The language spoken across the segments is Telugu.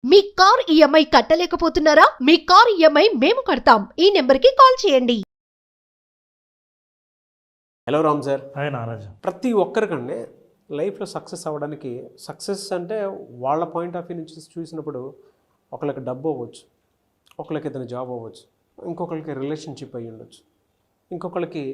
మీ కార్ ఈఎంఐ కట్టలేకపోతున్నారా? మీ కార్ ఈఎంఐ మేము కడతాం. ఈ నెంబర్కి కాల్ చేయండి. Hello Ram sir. హాయ్ నారాజు. ప్రతి ఒక్కరికంటే లైఫ్లో సక్సెస్ అవ్వడానికి సక్సెస్ అంటే వాళ్ళ పాయింట్ ఆఫ్ వ్యూ నుంచి చూసినప్పుడు ఒకళ్ళకి డబ్బు అవ్వచ్చు, ఒకళ్ళకి ఏదైనా జాబ్ అవ్వచ్చు, ఇంకొకరికి రిలేషన్షిప్ అయ్యి ఉండొచ్చు, ఇంకొకరికి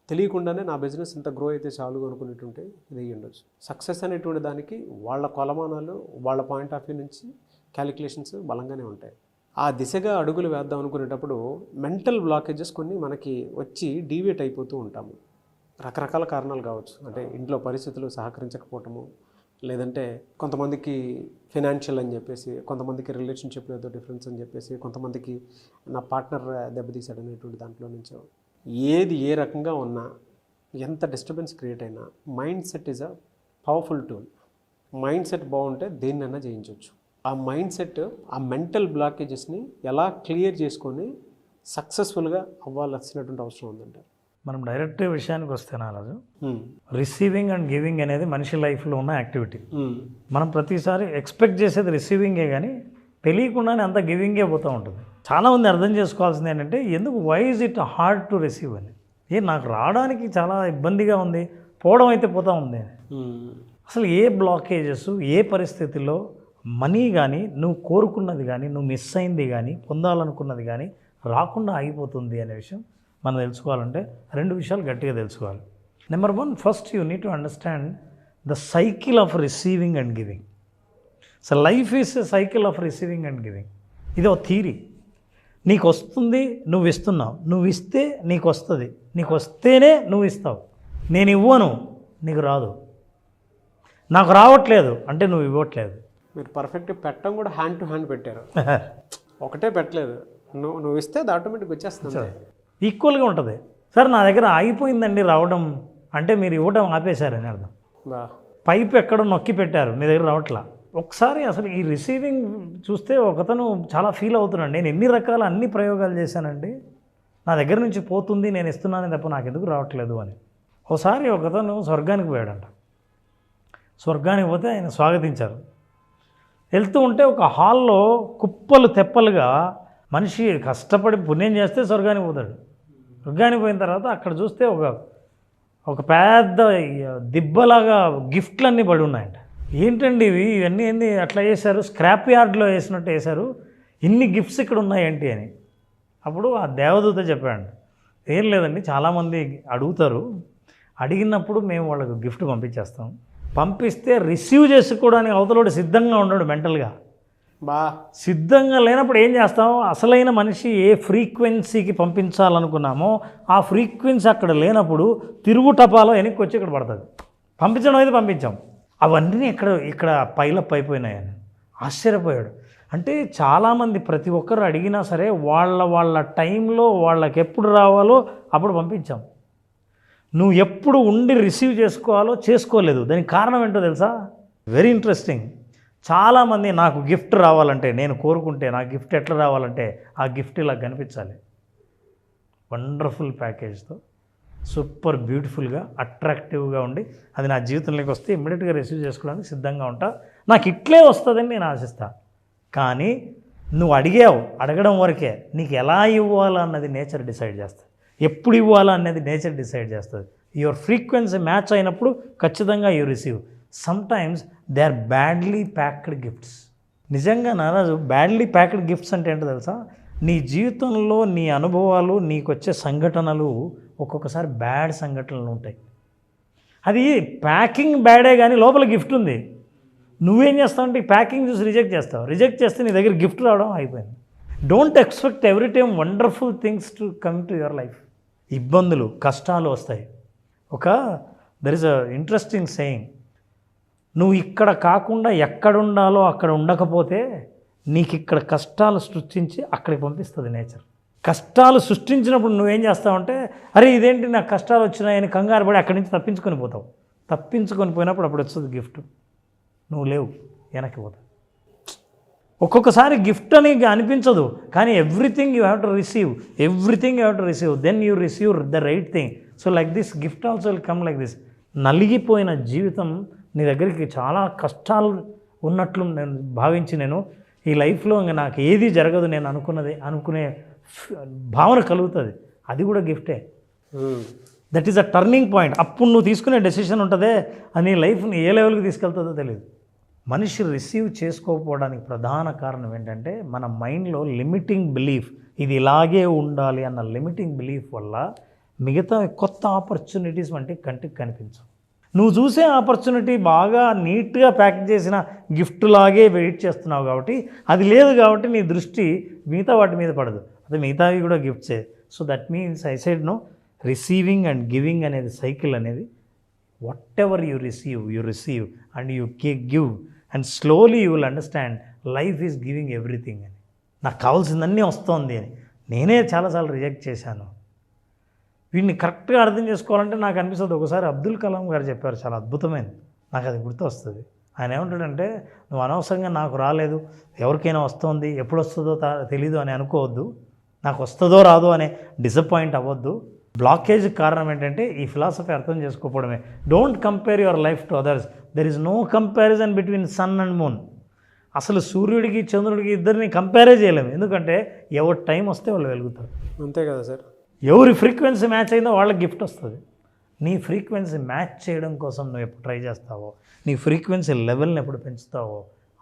తెలియకుండానే నా బిజినెస్ ఇంత గ్రో అయితే చాలు అనుకునేటువంటి ఇది అయ్యి ఉండొచ్చు. సక్సెస్ అనేటువంటి దానికి వాళ్ళ కొలమానాలు, వాళ్ళ పాయింట్ ఆఫ్ వ్యూ నుంచి క్యాలిక్యులేషన్స్ బలంగానే ఉంటాయి. ఆ దిశగా అడుగులు వేద్దాం అనుకునేటప్పుడు మెంటల్ బ్లాకేజెస్ కొన్ని మనకి వచ్చి డీవియేట్ అయిపోతూ ఉంటాము. రకరకాల కారణాలు కావచ్చు. అంటే ఇంట్లో పరిస్థితులు సహకరించకపోవటము, లేదంటే కొంతమందికి ఫినాన్షియల్ అని చెప్పేసి, కొంతమందికి రిలేషన్షిప్లో ఏదో డిఫరెన్స్ అని చెప్పేసి, కొంతమందికి నా పార్ట్నర్ దెబ్బతీశాడు అనేటువంటి దాంట్లో నుంచో ఏది ఏ రకంగా ఉన్నా, ఎంత డిస్టర్బెన్స్ క్రియేట్ అయినా mind set is a powerful tool. Mind set బాగుంటే దేన్నైనా జయించవచ్చు. ఆ మైండ్ సెట్, ఆ మెంటల్ బ్లాకేజెస్ని ఎలా క్లియర్ చేసుకొని సక్సెస్ఫుల్గా అవ్వాల్సినటువంటి అవసరం ఉందంటారు. మనం డైరెక్ట్ విషయానికి వస్తే నారాజు, రిసీవింగ్ అండ్ గివింగ్ అనేది మనిషి లైఫ్లో ఉన్న యాక్టివిటీ. మనం ప్రతిసారి ఎక్స్పెక్ట్ చేసేది రిసీవింగే, కానీ తెలియకుండానే అంత గివింగే పోతూ ఉంటుంది. చాలామంది అర్థం చేసుకోవాల్సింది ఏంటంటే, ఎందుకు why is it hard to receive అని. నాకు రావడానికి చాలా ఇబ్బందిగా ఉంది, పోవడం అయితే పోతూ ఉంది. అసలు ఏ బ్లాకేజెస్, ఏ పరిస్థితుల్లో మనీ కానీ, నువ్వు కోరుకున్నది కానీ, నువ్వు మిస్ అయింది కానీ, పొందాలనుకున్నది కానీ రాకుండా ఆగిపోతుంది అనే విషయం మనం తెలుసుకోవాలంటే రెండు విషయాలు గట్టిగా తెలుసుకోవాలి. Number one, first you need to understand the cycle of receiving and giving. So life is a cycle of receiving and giving. ఇది ఒక థీరీ. నీకు వస్తుంది, నువ్వు ఇస్తున్నావు. నువ్వు ఇస్తే నీకు వస్తుంది. నీకు వస్తేనే నువ్వు ఇస్తావు. నేను ఇవ్వను, నీకు రాదు. నాకు రావట్లేదు అంటే నువ్వు ఇవ్వట్లేదు. మీరు పర్ఫెక్ట్ పెట్టడం కూడా హ్యాండ్ టు హ్యాండ్ పెట్టారు. ఒకటే పెట్టలేదు, నువ్వు ఇస్తే అది ఆటోమేటిక్గా వచ్చేస్తుంది. ఈక్వల్గా ఉంటుంది. సార్ నా దగ్గర ఆగిపోయిందండి రావడం అంటే మీరు ఇవ్వడం ఆపేశారని అర్థం. పైపు ఎక్కడో నొక్కి పెట్టారు, మీ దగ్గర రావట్లా. ఒకసారి అసలు ఈ రిసీవింగ్ చూస్తే ఒకతను చాలా ఫీల్ అవుతున్నాడు. నేను ఎన్ని రకాల అన్ని ప్రయోగాలు చేశానండి, నా దగ్గర నుంచి పోతుంది, నేను ఇస్తున్నాను తప్ప నాకు ఎందుకు రావట్లేదు అని. ఒకసారి ఒకతను స్వర్గానికి పోయాడంట. స్వర్గానికి పోతే ఆయన స్వాగతించారు. వెళ్తూ ఉంటే ఒక హాల్లో కుప్పలు తెప్పలుగా మనిషి కష్టపడి పుణ్యం చేస్తే స్వర్గానికి పోతాడు. స్వర్గానికి పోయిన తర్వాత అక్కడ చూస్తే ఒక పెద్ద దిబ్బలాగా గిఫ్ట్లన్నీ పడి ఉన్నాయంట. ఏంటండి ఇవన్నీ ఏంది అట్లా చేశారు, స్క్రాప్ యార్డ్లో వేసినట్టు వేశారు, ఇన్ని గిఫ్ట్స్ ఇక్కడ ఉన్నాయేంటి అని. అప్పుడు ఆ దేవదూత చెప్పాడు, ఏం లేదండి, చాలామంది అడుగుతారు, అడిగినప్పుడు మేము వాళ్ళకు గిఫ్ట్ పంపించేస్తాం. పంపిస్తే రిసీవ్ చేసుకోవడానికి అవతలోడు సిద్ధంగా ఉన్నాడు మెంటల్గా. సిద్ధంగా లేనప్పుడు ఏం చేస్తాం, అసలైన మనిషి ఏ ఫ్రీక్వెన్సీకి పంపించాలనుకున్నామో ఆ ఫ్రీక్వెన్సీ అక్కడ లేనప్పుడు తిరుగు టపాలో వెనక్కి వచ్చి ఇక్కడ పడుతుంది. పంపించడం అయితే పంపించాం, అవన్నీ ఇక్కడ పైలప్ అయిపోయినాయని ఆశ్చర్యపోయాడు. అంటే చాలామంది ప్రతి ఒక్కరు అడిగినా సరే వాళ్ళ టైంలో వాళ్ళకి ఎప్పుడు రావాలో అప్పుడు పంపించాం. నువ్వు ఎప్పుడు ఉండి రిసీవ్ చేసుకోలేదు. దానికి కారణం ఏంటో తెలుసా? Very interesting. చాలామంది నాకు గిఫ్ట్ రావాలంటే, నేను కోరుకుంటే నా గిఫ్ట్ ఎట్లా రావాలంటే ఆ గిఫ్ట్ ఇలా కనిపించాలి, వండర్ఫుల్ ప్యాకేజ్తో, సూపర్ బ్యూటిఫుల్గా, అట్రాక్టివ్గా ఉండి అది నా జీవితంలోకి వస్తే ఇమ్మీడియట్గా రిసీవ్ చేసుకోవడానికి సిద్ధంగా ఉంటా. నాకు ఇట్లే వస్తుందని నేను ఆశిస్తా. కానీ నువ్వు అడగడం వరకే. నీకు ఎలా ఇవ్వాలన్నది నేచర్ డిసైడ్ చేస్తుంది. ఎప్పుడు ఇవ్వాలా అనేది నేచర్ డిసైడ్ చేస్తుంది. యువర్ ఫ్రీక్వెన్సీ మ్యాచ్ అయినప్పుడు ఖచ్చితంగా you receive. Sometimes they are badly packed gifts. నిజంగా నారాజు, బ్యాడ్లీ ప్యాక్డ్ గిఫ్ట్స్ అంటే ఏంటో తెలుసా? నీ జీవితంలో నీ అనుభవాలు, నీకు వచ్చే సంఘటనలు ఒక్కొక్కసారి బ్యాడ్ సంఘటనలు ఉంటాయి. అది ప్యాకింగ్ బ్యాడే కానీ లోపల గిఫ్ట్ ఉంది. నువ్వేం చేస్తావు అంటే ప్యాకింగ్ చూసి రిజెక్ట్ చేస్తావు. రిజెక్ట్ చేస్తే నీ దగ్గర గిఫ్ట్ రావడం అయిపోయింది. Don't expect every time wonderful things to come to your life. ఇబ్బందులు, కష్టాలు వస్తాయి. There is a interesting saying, నువ్వు ఇక్కడ కాకుండా ఎక్కడుండాలో అక్కడ ఉండకపోతే నీకు ఇక్కడ కష్టాలు సృష్టించి అక్కడికి పంపిస్తుంది నేచర్. కష్టాలు సృష్టించినప్పుడు నువ్వేం చేస్తావంటే, అరే ఇదేంటి నాకు కష్టాలు వచ్చినాయని కంగారు పడి అక్కడి నుంచి తప్పించుకొని పోతావు. తప్పించుకొని పోయినప్పుడు అప్పుడు వస్తుంది గిఫ్ట్. నువ్వు లేవు, వెనక్కి పోతావు. ఒక్కొక్కసారి గిఫ్ట్ అని అనిపించదు, కానీ everything you have to receive, then you receive the right thing. So like this gift also will come like this. నలిగిపోయిన జీవితం నీ దగ్గరికి చాలా కష్టాలు ఉన్నట్లు నేను భావించి, నేను ఈ లైఫ్లో ఇంకా నాకు ఏది జరగదు నేను అనుకునే భావన కలుగుతుంది. అది కూడా గిఫ్టే. That is a turning point. అప్పుడు నువ్వు తీసుకునే డెసిషన్ ఉంటుందే అని లైఫ్ని ఏ లెవెల్కి తీసుకెళ్తుందో తెలియదు. మనిషి రిసీవ్ చేసుకోకపోవడానికి ప్రధాన కారణం ఏంటంటే మన మైండ్లో లిమిటింగ్ బిలీఫ్, ఇది ఇలాగే ఉండాలి అన్న లిమిటింగ్ బిలీఫ్ వల్ల మిగతా కొత్త ఆపర్చునిటీస్ వంటి కంటికి కనిపించవు. నువ్వు చూసే ఆపర్చునిటీ బాగా నీట్గా ప్యాక్ చేసిన గిఫ్ట్ లాగే వెయిట్ చేస్తున్నావు కాబట్టి, అది లేదు కాబట్టి నీ దృష్టి మిగతా వాటి మీద పడదు. అదే మిగతావి కూడా గిఫ్ట్సే. So that means I side no, receiving and giving అనేది సైకిల్ అనేది, whatever you receive and you give and slowly you will understand life is giving everything అని. నాకు కావాల్సిందన్నీ వస్తుంది అని నేనే చాలాసార్లు రిజెక్ట్ చేశాను. వీడిని కరెక్ట్గా అర్థం చేసుకోవాలంటే నాకు అనిపిస్తుంది, ఒకసారి అబ్దుల్ కలాం గారు చెప్పారు, చాలా అద్భుతమైనది, నాకు అది గుర్తు వస్తుంది. ఆయన ఏమంటాడంటే, నువ్వు అనవసరంగా నాకు రాలేదు, ఎవరికైనా వస్తుంది, ఎప్పుడు వస్తుందో తెలీదు అని అనుకోవద్దు, నాకు వస్తుందో రాదో అనే డిసప్పాయింట్ అవ్వద్దు. బ్లాకేజ్ కారణం ఏంటంటే ఈ ఫిలాసఫీ అర్థం చేసుకోకపోవడమే. Don't compare your life to others. There is no comparison between sun and moon. అసలు సూర్యుడికి చంద్రుడికి ఇద్దరిని కంపేరే చేయలేము, ఎందుకంటే ఎవరి టైం వస్తే వాళ్ళు వెలుగుతారు. అంతే కదా సార్. ఎవరి ఫ్రీక్వెన్సీ మ్యాచ్ అయిందో వాళ్ళకి గిఫ్ట్ వస్తుంది. నీ ఫ్రీక్వెన్సీ మ్యాచ్ చేయడం కోసం నువ్వు ఎప్పుడు ట్రై చేస్తావో, నీ ఫ్రీక్వెన్సీ లెవెల్ని ఎప్పుడు పెంచుతావో,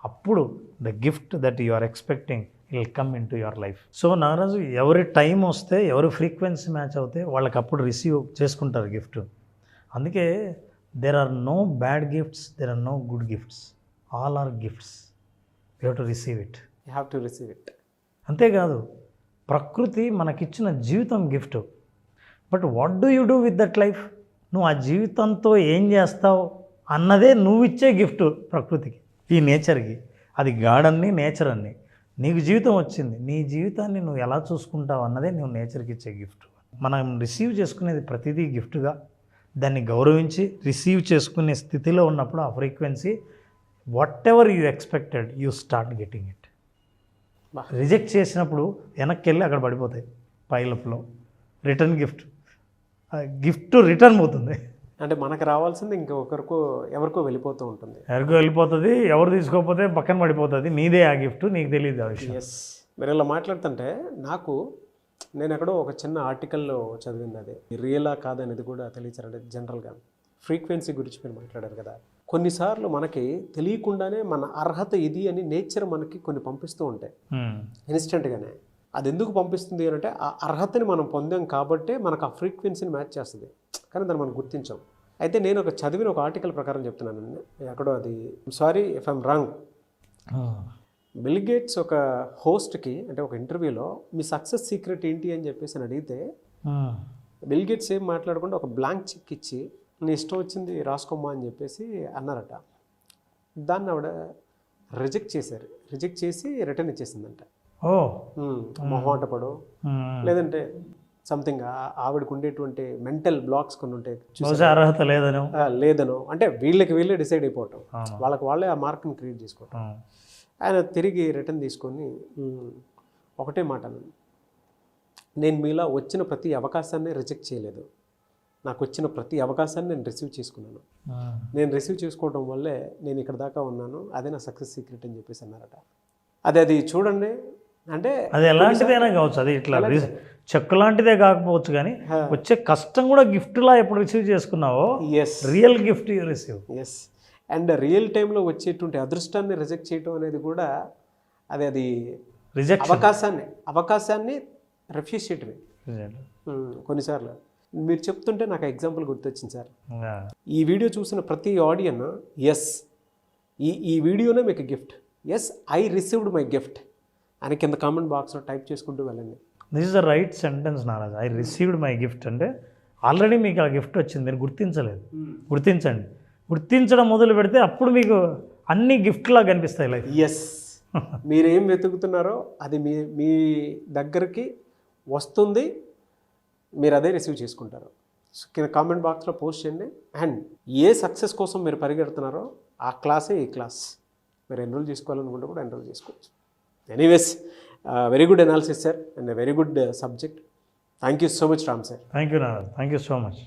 అప్పుడు the gift that you are expecting will come in to your life. So Naraju, ఎవరి టైం వస్తే, ఎవరి ఫ్రీక్వెన్సీ మ్యాచ్ అవుతే వాళ్ళకి అప్పుడు రిసీవ్ చేసుకుంటారు గిఫ్ట్. అందుకే there are no bad gifts, there are no good gifts, all are gifts. You have to receive it. You have to receive it. అంతేకాదు, ప్రకృతి మనకిచ్చిన జీవితం gift. But what do you do with that life? నువ్వు ఆ జీవితంతో ఏం చేస్తావు అన్నదే నువ్వు ఇచ్చే గిఫ్ట్ ప్రకృతికి, ఈ నేచర్కి. అది గార్డన్ని, నేచర్ అన్ని. నీకు జీవితం వచ్చింది, నీ జీవితాన్ని నువ్వు ఎలా చూసుకుంటావు అన్నదే నువ్వు నేచర్కి ఇచ్చే గిఫ్ట్. మనం రిసీవ్ చేసుకునేది ప్రతిదీ గిఫ్ట్గా, దాన్ని గౌరవించి రిసీవ్ చేసుకునే స్థితిలో ఉన్నప్పుడు ఆ frequency, what ever you expected you start getting it. Reject చేసినప్పుడు వెనక్కి వెళ్ళి అక్కడ పడిపోతాయి పైలప్లో. రిటర్న్ గిఫ్ట్ రిటర్న్ పోతుంది. అంటే మనకు రావాల్సింది ఇంకొకరికో ఎవరికో వెళ్ళిపోతూ ఉంటుంది. ఎవరు తీసుకోకపోతే పక్కన పడిపోతుంది. నీదే ఆ గిఫ్ట్, నీకు తెలియదు ఆ విషయం. ఎస్. మీరు ఇలా మాట్లాడుతుంటే నేను ఎక్కడో ఒక చిన్న ఆర్టికల్లో చదివింది, అది రియలా కాదనేది కూడా తెలియచారంటే. జనరల్గా ఫ్రీక్వెన్సీ గురించి మీరు మాట్లాడారు కదా, కొన్నిసార్లు మనకి తెలియకుండానే మన అర్హత ఇది అని నేచర్ మనకి కొన్ని పంపిస్తూ ఉంటాయి ఇన్స్టెంట్గానే. అది ఎందుకు పంపిస్తుంది అని అంటే, ఆ అర్హతని మనం పొందాం కాబట్టి మనకు ఆ ఫ్రీక్వెన్సీని మ్యాచ్ చేస్తుంది, కానీ దాన్ని మనం గుర్తించాం. అయితే నేను చదివిన ఒక ఆర్టికల్ ప్రకారం చెప్తున్నానండి, ఎక్కడో అది, sorry if I'm wrong. Bill gates ఒక హోస్ట్కి, అంటే ఒక ఇంటర్వ్యూలో, మీ సక్సెస్ సీక్రెట్ ఏంటి అని చెప్పేసి అడిగితే, బిల్ గేట్స్ ఏం మాట్లాడకుండా ఒక బ్లాంక్ చెక్ ఇచ్చి, నీ ఇష్టం వచ్చింది రాసుకోమ్మా అని చెప్పేసి అన్నారట. దాన్ని ఆవిడ రిజెక్ట్ చేసి రిటర్న్ ఇచ్చేసిందంట. మొహమాటపడు, లేదంటే సంథింగ్ ఆవిడకు ఉండేటువంటి మెంటల్ బ్లాక్స్ కొన్ని ఉంటాయి, అర్హత లేదనో, అంటే వీళ్ళే డిసైడ్ అయిపోవటం, వాళ్ళే ఆ మార్క్ని క్రియేట్ చేసుకోవటం. ఆయన తిరిగి రిటర్న్ తీసుకొని ఒకటే మాట అన్నాను, నేను మీలా వచ్చిన ప్రతి అవకాశాన్ని రిజెక్ట్ చేయలేదు, నాకు వచ్చిన ప్రతి అవకాశాన్ని నేను రిసీవ్ చేసుకున్నాను. నేను రిసీవ్ చేసుకోవడం వల్లే నేను ఇక్కడ దాకా ఉన్నాను, అదే నా సక్సెస్ సీక్రెట్ అని చెప్పేసి అన్నారట. అది చూడండి, అంటే అది ఎలాంటిదైనా కావచ్చు, అది ఇట్లా చెక్కు లాంటిదే కాకపోవచ్చు, కానీ వచ్చే కష్టం కూడా గిఫ్ట్లా ఎప్పుడు రిసీవ్ చేసుకున్నావో, real gift you receive. Yes. And real టైంలో వచ్చేటువంటి అదృష్టాన్ని రిజెక్ట్ చేయడం అనేది కూడా అది అవకాశాన్ని రిఫ్యూజ్ చేయటమే కొన్నిసార్లు. మీరు చెప్తుంటే నాకు ఎగ్జాంపుల్ గుర్తొచ్చింది సార్. ఈ వీడియో చూసిన ప్రతి ఆడియన్, ఎస్ ఈ వీడియోనే మీకు gift, yes I received my gift అని కింద కామెంట్ బాక్స్లో టైప్ చేసుకుంటూ వెళ్ళండి. This is the right sentence Naraj. I received my gift అంటే ఆల్రెడీ మీకు ఆ గిఫ్ట్ వచ్చింది, మీరు గుర్తించలేదు. గుర్తించండి. గుర్తించడం మొదలు పెడితే అప్పుడు మీకు అన్ని గిఫ్ట్లా కనిపిస్తాయి లైఫ్. ఎస్. మీరేం వెతుకుతున్నారో అది మీ దగ్గరికి వస్తుంది, మీరు అదే రిసీవ్ చేసుకుంటారు. కింద కామెంట్ బాక్స్లో పోస్ట్ చేయండి. అండ్ ఏ సక్సెస్ కోసం మీరు పరిగెడుతున్నారో ఆ క్లాసే ఈ క్లాస్. మీరు ఎన్రోల్ చేసుకోవాలనుకుంటే కూడా ఎన్రోల్ చేసుకోవచ్చు. Anyways, very good analysis sir, and very good subject. Thank you so much Ram sir. Thank you Naraj. Thank you so much.